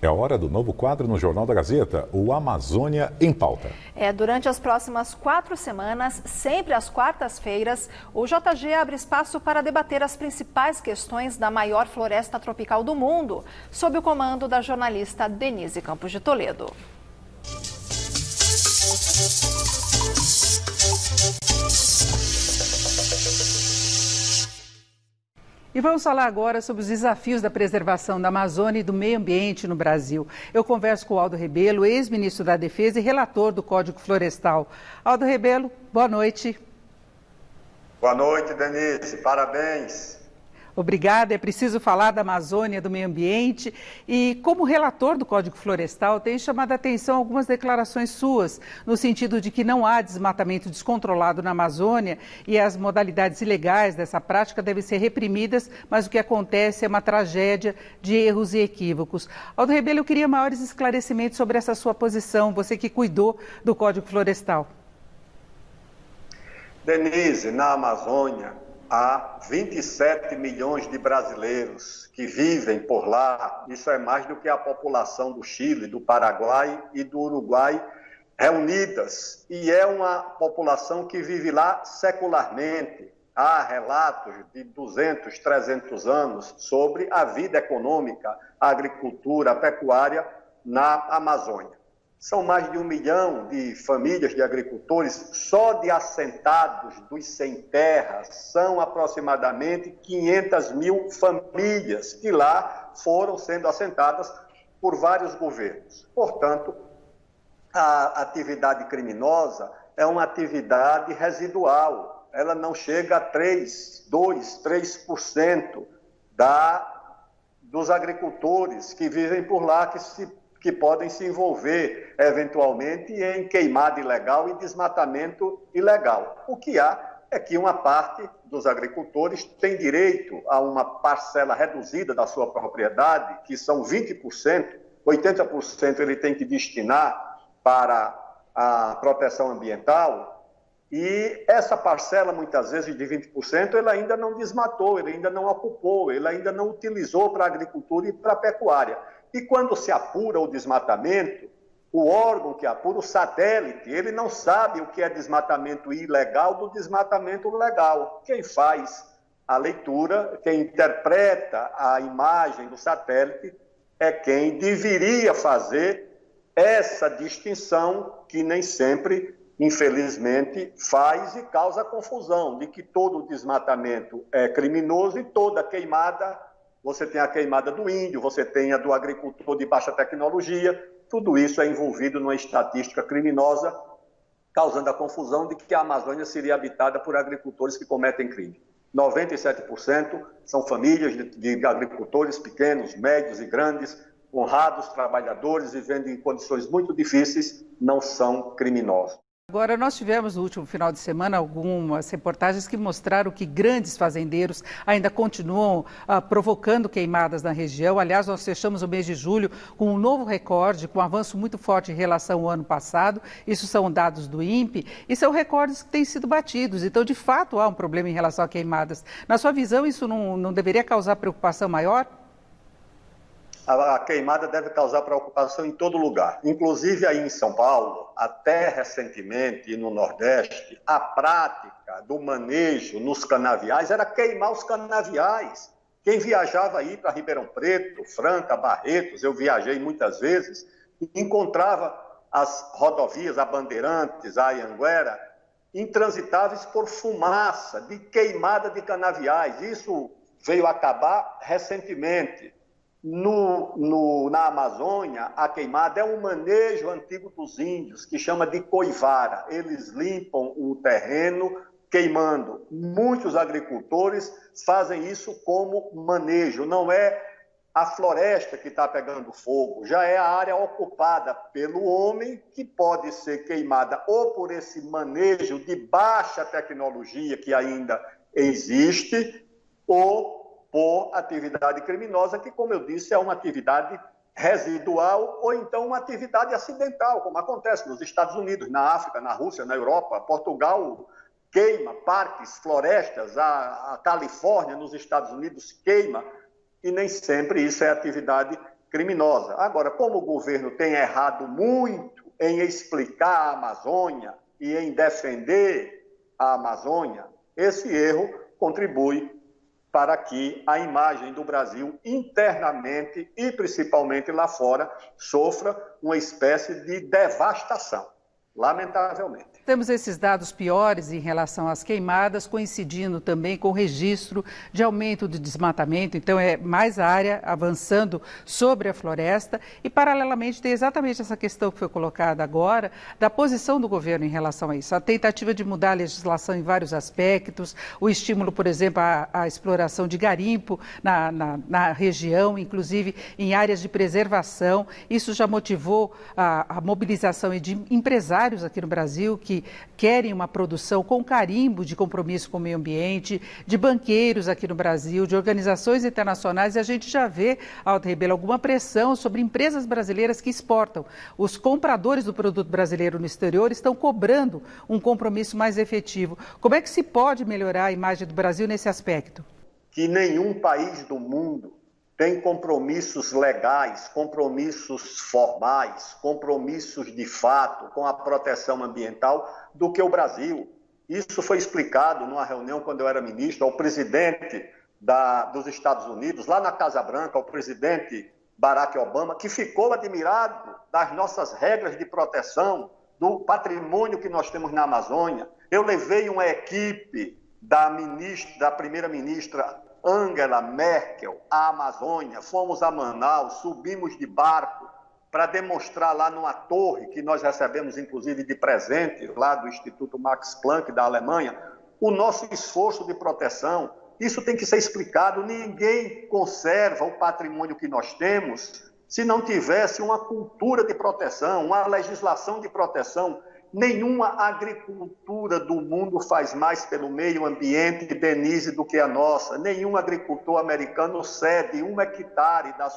É hora do novo quadro no Jornal da Gazeta, o Amazônia em Pauta. Durante as próximas 4 semanas, sempre às quartas-feiras, o JG abre espaço para debater as principais questões da maior floresta tropical do mundo, sob o comando da jornalista Denise Campos de Toledo. E vamos falar agora sobre os desafios da preservação da Amazônia e do meio ambiente no Brasil. Eu converso com o Aldo Rebelo, ex-ministro da Defesa e relator do Código Florestal. Aldo Rebelo, boa noite. Boa noite, Denise. Parabéns. Obrigada. É preciso falar da Amazônia, do meio ambiente. E como relator do Código Florestal, tem chamado a atenção algumas declarações suas, no sentido de que não há desmatamento descontrolado na Amazônia e as modalidades ilegais dessa prática devem ser reprimidas, mas o que acontece é uma tragédia de erros e equívocos. Aldo Rebelo, eu queria maiores esclarecimentos sobre essa sua posição, você que cuidou do Código Florestal. Denise, na Amazônia, há 27 milhões de brasileiros que vivem por lá. Isso é mais do que a população do Chile, do Paraguai e do Uruguai reunidas. E é uma população que vive lá secularmente. Há relatos de 200, 300 anos sobre a vida econômica, a agricultura, a pecuária na Amazônia. São mais de 1 milhão de famílias de agricultores, só de assentados dos sem terra, são aproximadamente 500 mil famílias que lá foram sendo assentadas por vários governos. Portanto, a atividade criminosa é uma atividade residual, ela não chega a 3% dos agricultores que vivem por lá, que podem se envolver, eventualmente, em queimada ilegal e desmatamento ilegal. O que há é que uma parte dos agricultores tem direito a uma parcela reduzida da sua propriedade, que são 20%, 80% ele tem que destinar para a proteção ambiental, e essa parcela, muitas vezes, de 20%, ele ainda não desmatou, ele ainda não ocupou, ele ainda não utilizou para a agricultura e para a pecuária. E quando se apura o desmatamento, o órgão que apura, o satélite, ele não sabe o que é desmatamento ilegal do desmatamento legal. Quem faz a leitura, quem interpreta a imagem do satélite é quem deveria fazer essa distinção que nem sempre, infelizmente, faz e causa confusão, de que todo desmatamento é criminoso e toda queimada. Você tem a queimada do índio, você tem a do agricultor de baixa tecnologia, tudo isso é envolvido numa estatística criminosa, causando a confusão de que a Amazônia seria habitada por agricultores que cometem crime. 97% são famílias de agricultores pequenos, médios e grandes, honrados, trabalhadores, vivendo em condições muito difíceis, não são criminosos. Agora, nós tivemos no último final de semana algumas reportagens que mostraram que grandes fazendeiros ainda continuam provocando queimadas na região. Aliás, nós fechamos o mês de julho com um novo recorde, com um avanço muito forte em relação ao ano passado. Isso são dados do INPE e são recordes que têm sido batidos. Então, de fato, há um problema em relação a queimadas. Na sua visão, isso não deveria causar preocupação maior? A queimada deve causar preocupação em todo lugar, inclusive aí em São Paulo, até recentemente e no Nordeste, a prática do manejo nos canaviais era queimar os canaviais. Quem viajava aí para Ribeirão Preto, Franca, Barretos, eu viajei muitas vezes, encontrava as rodovias, a Bandeirantes, a Anhanguera, intransitáveis por fumaça de queimada de canaviais. Isso veio acabar recentemente. Na Amazônia, a queimada é um manejo antigo dos índios, que chama de coivara. Eles limpam o terreno queimando. Muitos agricultores fazem isso como manejo. Não é a floresta que está pegando fogo, já é a área ocupada pelo homem, que pode ser queimada ou por esse manejo de baixa tecnologia que ainda existe, ou por atividade criminosa, que, como eu disse, é uma atividade residual ou então uma atividade acidental, como acontece nos Estados Unidos, na África, na Rússia, na Europa. Portugal queima parques, florestas, a Califórnia, nos Estados Unidos, queima, e nem sempre isso é atividade criminosa. Agora, como o governo tem errado muito em explicar a Amazônia e em defender a Amazônia, esse erro contribui para que a imagem do Brasil internamente e principalmente lá fora sofra uma espécie de devastação, lamentavelmente. Temos esses dados piores em relação às queimadas, coincidindo também com o registro de aumento do desmatamento. Então, é mais área avançando sobre a floresta. E, paralelamente, tem exatamente essa questão que foi colocada agora, da posição do governo em relação a isso. A tentativa de mudar a legislação em vários aspectos, o estímulo, por exemplo, à exploração de garimpo na região, inclusive em áreas de preservação. Isso já motivou a mobilização de empresários aqui no Brasil que querem uma produção com carimbo de compromisso com o meio ambiente, de banqueiros aqui no Brasil, de organizações internacionais, e a gente já vê, Aldo Rebelo, alguma pressão sobre empresas brasileiras que exportam. Os compradores do produto brasileiro no exterior estão cobrando um compromisso mais efetivo. Como é que se pode melhorar a imagem do Brasil nesse aspecto? Que nenhum país do mundo tem compromissos legais, compromissos formais, compromissos de fato com a proteção ambiental do que o Brasil. Isso foi explicado numa reunião quando eu era ministro ao presidente dos Estados Unidos, lá na Casa Branca, ao presidente Barack Obama, que ficou admirado das nossas regras de proteção, do patrimônio que nós temos na Amazônia. Eu levei uma equipe da primeira-ministra Angela Merkel à Amazônia, fomos a Manaus, subimos de barco para demonstrar lá numa torre que nós recebemos inclusive de presente lá do Instituto Max Planck da Alemanha, o nosso esforço de proteção. Isso tem que ser explicado. Ninguém conserva o patrimônio que nós temos se não tivesse uma cultura de proteção, uma legislação de proteção. Nenhuma agricultura do mundo faz mais pelo meio ambiente, Denise, do que a nossa. Nenhum agricultor americano cede 1 hectare da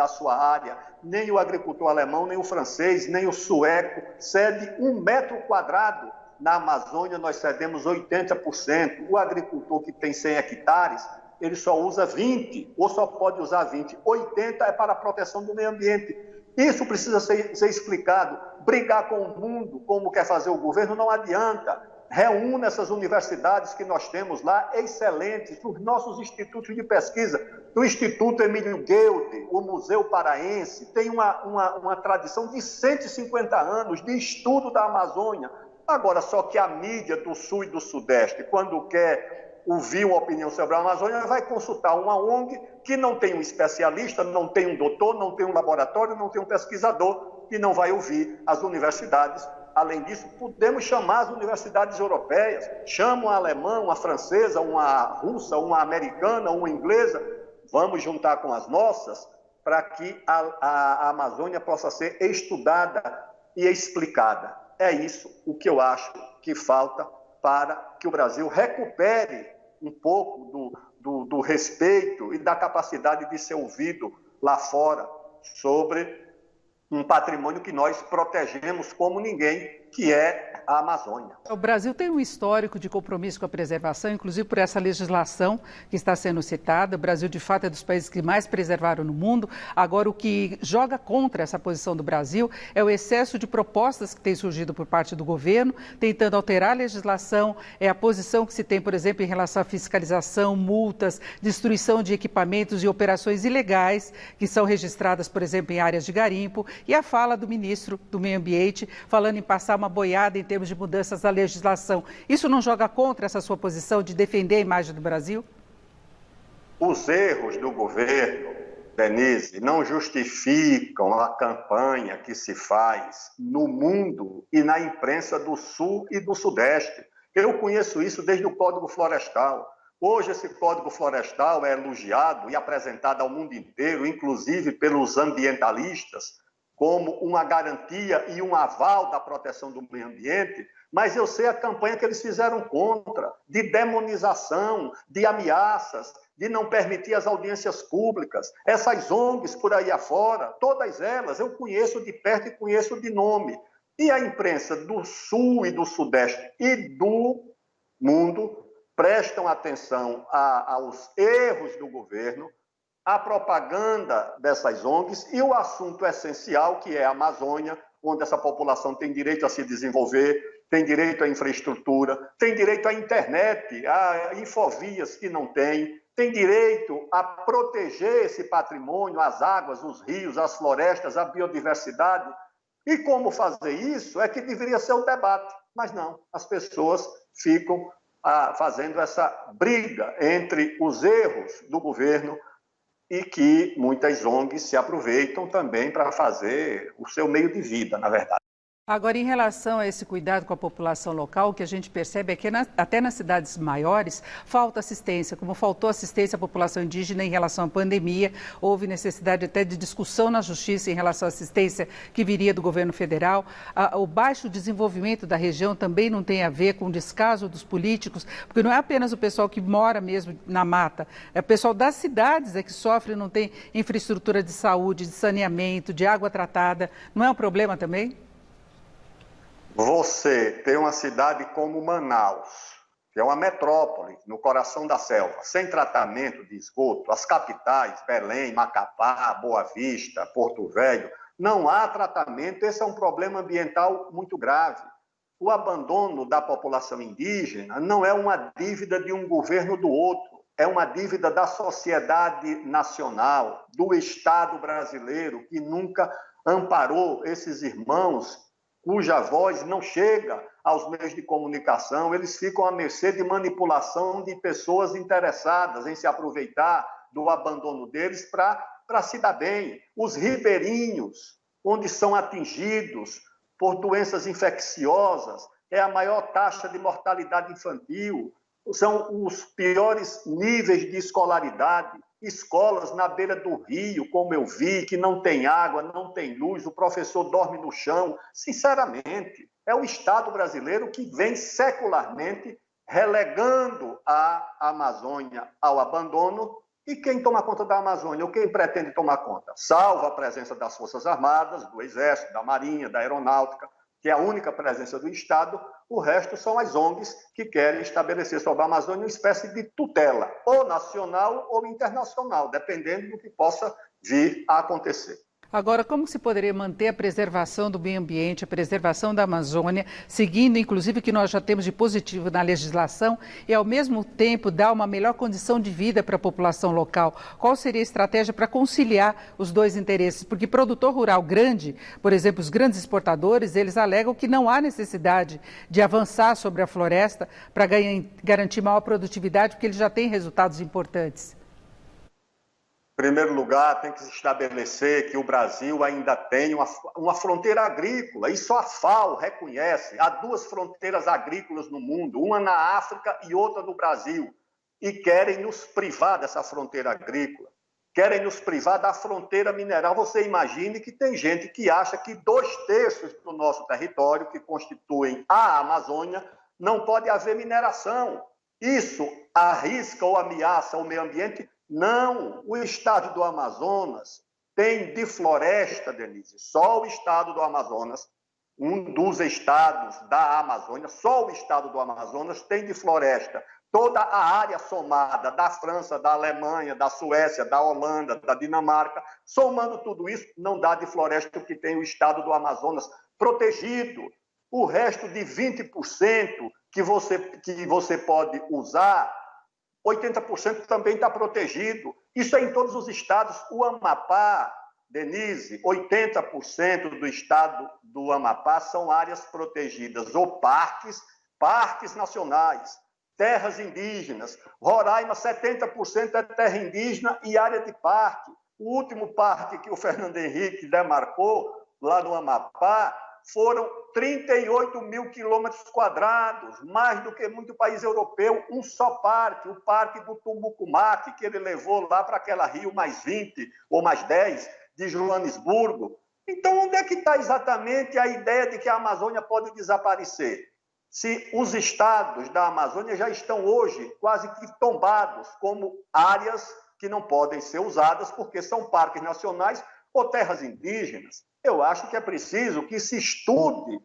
sua área. Nem o agricultor alemão, nem o francês, nem o sueco cede 1 metro quadrado. Na Amazônia, nós cedemos 80%. O agricultor que tem 100 hectares, ele só usa 20, ou só pode usar 20. 80 é para a proteção do meio ambiente. Isso precisa ser explicado. Brigar com o mundo, como quer fazer o governo, não adianta. Reúna essas universidades que nós temos lá, excelentes, os nossos institutos de pesquisa. O Instituto Emílio Gueldi, o Museu Paraense, tem uma tradição de 150 anos de estudo da Amazônia. Agora, só que a mídia do Sul e do Sudeste, quando quer ouvir uma opinião sobre a Amazônia, vai consultar uma ONG que não tem um especialista, não tem um doutor, não tem um laboratório, não tem um pesquisador, e não vai ouvir as universidades. Além disso, podemos chamar as universidades europeias, chama uma alemã, uma francesa, uma russa, uma americana, uma inglesa, vamos juntar com as nossas para que a Amazônia possa ser estudada e explicada. É isso o que eu acho que falta para que o Brasil recupere um pouco do respeito e da capacidade de ser ouvido lá fora sobre um patrimônio que nós protegemos como ninguém, que é a Amazônia. O Brasil tem um histórico de compromisso com a preservação, inclusive por essa legislação que está sendo citada. O Brasil, de fato, é dos países que mais preservaram no mundo. Agora, o que joga contra essa posição do Brasil é o excesso de propostas que tem surgido por parte do governo, tentando alterar a legislação, é a posição que se tem, por exemplo, em relação à fiscalização, multas, destruição de equipamentos e operações ilegais que são registradas, por exemplo, em áreas de garimpo, e a fala do ministro do Meio Ambiente falando em passar uma boiada em termos de mudanças da legislação. Isso não joga contra essa sua posição de defender a imagem do Brasil? Os erros do governo, Denise, não justificam a campanha que se faz no mundo e na imprensa do Sul e do Sudeste. Eu conheço isso desde o Código Florestal. Hoje esse Código Florestal é elogiado e apresentado ao mundo inteiro, inclusive pelos ambientalistas, como uma garantia e um aval da proteção do meio ambiente, mas eu sei a campanha que eles fizeram contra, de demonização, de ameaças, de não permitir as audiências públicas. Essas ONGs por aí afora, todas elas eu conheço de perto e conheço de nome. E a imprensa do Sul e do Sudeste e do mundo prestam atenção aos erros do governo, a propaganda dessas ONGs e o assunto essencial, que é a Amazônia, onde essa população tem direito a se desenvolver, tem direito à infraestrutura, tem direito à internet, a infovias que não tem direito a proteger esse patrimônio, as águas, os rios, as florestas, a biodiversidade. E como fazer isso é que deveria ser o debate. Mas não, as pessoas ficam fazendo essa briga entre os erros do governo e que muitas ONGs se aproveitam também para fazer o seu meio de vida, na verdade. Agora, em relação a esse cuidado com a população local, o que a gente percebe é que até nas cidades maiores falta assistência, como faltou assistência à população indígena em relação à pandemia, houve necessidade até de discussão na justiça em relação à assistência que viria do governo federal. O baixo desenvolvimento da região também não tem a ver com o descaso dos políticos, porque não é apenas o pessoal que mora mesmo na mata, é o pessoal das cidades que sofre, não tem infraestrutura de saúde, de saneamento, de água tratada. Não é um problema também? Você tem uma cidade como Manaus, que é uma metrópole no coração da selva, sem tratamento de esgoto, as capitais, Belém, Macapá, Boa Vista, Porto Velho, não há tratamento. Esse é um problema ambiental muito grave. O abandono da população indígena não é uma dívida de um governo do outro, é uma dívida da sociedade nacional, do Estado brasileiro, que nunca amparou esses irmãos cuja voz não chega aos meios de comunicação. Eles ficam à mercê de manipulação de pessoas interessadas em se aproveitar do abandono deles para se dar bem. Os ribeirinhos, onde são atingidos por doenças infecciosas, é a maior taxa de mortalidade infantil, são os piores níveis de escolaridade. Escolas na beira do rio, como eu vi, que não tem água, não tem luz, o professor dorme no chão. Sinceramente, é o Estado brasileiro que vem secularmente relegando a Amazônia ao abandono. E quem toma conta da Amazônia, ou quem pretende tomar conta? Salvo a presença das Forças Armadas, do Exército, da Marinha, da Aeronáutica, que é a única presença do Estado, o resto são as ONGs que querem estabelecer sobre a Amazônia uma espécie de tutela, ou nacional ou internacional, dependendo do que possa vir a acontecer. Agora, como se poderia manter a preservação do meio ambiente, a preservação da Amazônia, seguindo inclusive o que nós já temos de positivo na legislação e, ao mesmo tempo, dar uma melhor condição de vida para a população local? Qual seria a estratégia para conciliar os dois interesses? Porque produtor rural grande, por exemplo, os grandes exportadores, eles alegam que não há necessidade de avançar sobre a floresta para garantir maior produtividade, porque eles já têm resultados importantes. Em primeiro lugar, tem que se estabelecer que o Brasil ainda tem uma fronteira agrícola. Isso a FAO reconhece. Há duas fronteiras agrícolas no mundo, uma na África e outra no Brasil. E querem nos privar dessa fronteira agrícola. Querem nos privar da fronteira mineral. Você imagine que tem gente que acha que 2/3 do nosso território, que constituem a Amazônia, não pode haver mineração. Isso arrisca ou ameaça o meio ambiente? Não, o estado do Amazonas tem de floresta, Denise, só o estado do Amazonas, um dos estados da Amazônia, só o estado do Amazonas tem de floresta. Toda a área somada da França, da Alemanha, da Suécia, da Holanda, da Dinamarca, somando tudo isso, não dá de floresta que tem o estado do Amazonas protegido. O resto de 20% que você pode usar, 80% também está protegido. Isso é em todos os estados. O Amapá, Denise, 80% do estado do Amapá são áreas protegidas, ou parques nacionais, terras indígenas. Roraima, 70% é terra indígena e área de parque. O último parque que o Fernando Henrique demarcou, lá no Amapá, foram 38 mil quilômetros quadrados, mais do que muito país europeu, um só parque, o Parque do Tumbucumaque, que ele levou lá para aquela Rio mais 20 ou mais 10 de Joanesburgo. Então, onde é que está exatamente a ideia de que a Amazônia pode desaparecer? Se os estados da Amazônia já estão hoje quase que tombados como áreas que não podem ser usadas porque são parques nacionais ou terras indígenas. Eu acho que é preciso que se estude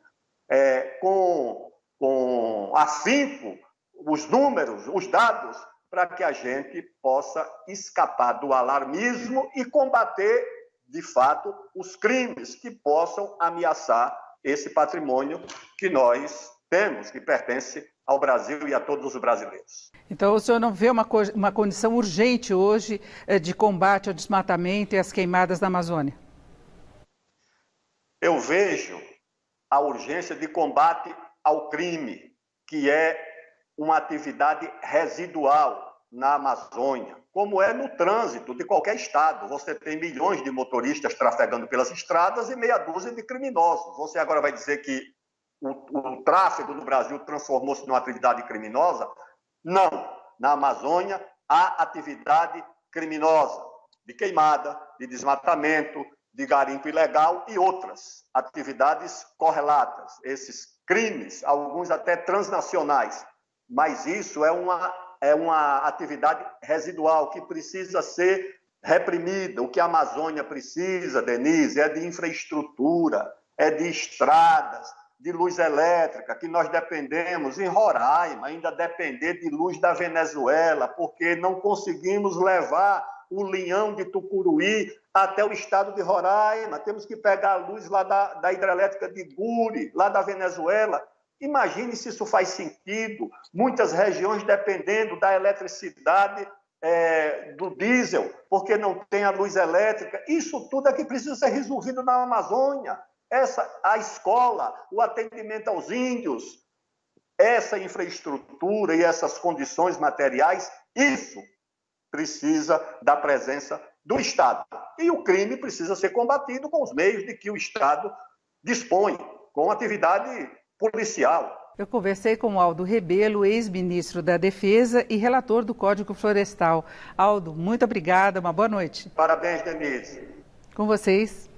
com afinco os números, os dados para que a gente possa escapar do alarmismo e combater, de fato, os crimes que possam ameaçar esse patrimônio que nós temos, que pertence ao Brasil e a todos os brasileiros. Então, o senhor não vê uma condição urgente hoje de combate ao desmatamento e às queimadas na Amazônia? Eu vejo a urgência de combate ao crime, que é uma atividade residual na Amazônia, como é no trânsito de qualquer estado. Você tem milhões de motoristas trafegando pelas estradas e meia dúzia de criminosos. Você agora vai dizer que o tráfego no Brasil transformou-se numa atividade criminosa? Não. Na Amazônia há atividade criminosa de queimada, de desmatamento, de garimpo ilegal e outras atividades correlatas. Esses crimes, alguns até transnacionais. Mas isso é uma atividade residual que precisa ser reprimida. O que a Amazônia precisa, Denise, é de infraestrutura, é de estradas, de luz elétrica, que nós dependemos em Roraima, ainda depender de luz da Venezuela, porque não conseguimos levar o linhão de Tucuruí até o estado de Roraima. Temos que pegar a luz lá da hidrelétrica de Guri, lá da Venezuela. Imagine se isso faz sentido. Muitas regiões dependendo da eletricidade, do diesel, porque não tem a luz elétrica. Isso tudo é que precisa ser resolvido na Amazônia. A escola, o atendimento aos índios, essa infraestrutura e essas condições materiais, isso precisa da presença do Estado. E o crime precisa ser combatido com os meios de que o Estado dispõe, com atividade policial. Eu conversei com o Aldo Rebelo, ex-ministro da Defesa e relator do Código Florestal. Aldo, muito obrigada, uma boa noite. Parabéns, Denise. Com vocês.